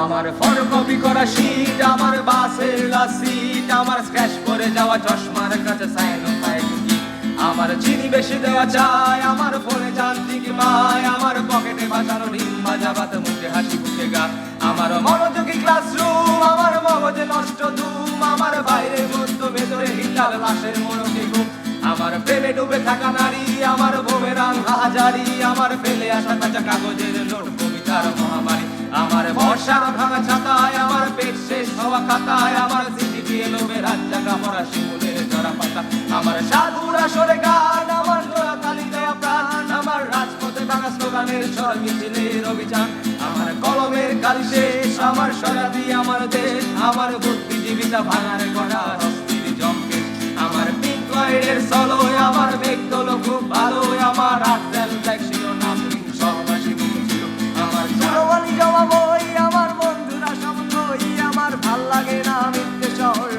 আমার ফটোকপি করা শীট, আমার বাসের লাস্ট সিট, আমার স্ক্র্যাচ করে যাওয়া চশমার কাছে সাইনোসাইড, আমার চিনি বেশি দেওয়া চাই, আমার ফোনে যান্ত্রিক মায়, আমার পকেটে বাঁচানো ডিম ভাজা ভাত, মুখে হাসি মুখে গা, আমার মনোযোগী ক্লাসরুম, আমার মগজে নষ্ট ধুম, আমার বাইরে গদ্য ভেতরে হিটার লাশের মরকে ঘুম, আমার প্রেমে ডুবে থাকা নারী, আমার বুমেরাং হাজারি, আমার ফেলে আসা কাঁচা কাগজের নোট কবিতার মহামারী, আমার বর্ষা ভাঙা ছাতায়, আমার পেট শেষ হওয়া খাতায়, আমার স্মৃতি দিয়ে লোভে রাত জাগা মরা শিমুলের জরা পাতা, আমার সাধুর আসরে গান, আমার জোড়া তালি দেওয়া প্রাণ, আমার রাজপথে ভাঙা স্লোগানের স্বর মিছিলের অভিযান, আমার কলমের কালি শেষ, আমার স্বরাদি আমার দেশ, আমার বুদ্ধিজীবিতা ভাঙার গড়া অস্থির জমকে, আমার পিঙ্ক ফ্লয়েডের সলোয়, আমার মেঘ তোলো খুব ভালো, আমার আর্ট অ্যান্ড ব্ল্যাক ছিল না সহবাসী ছিল, আমার জওয়ানি জমা বই, আমার বন্ধুরা সব কই, আমার ভাল লাগে না মিথ্যে শহর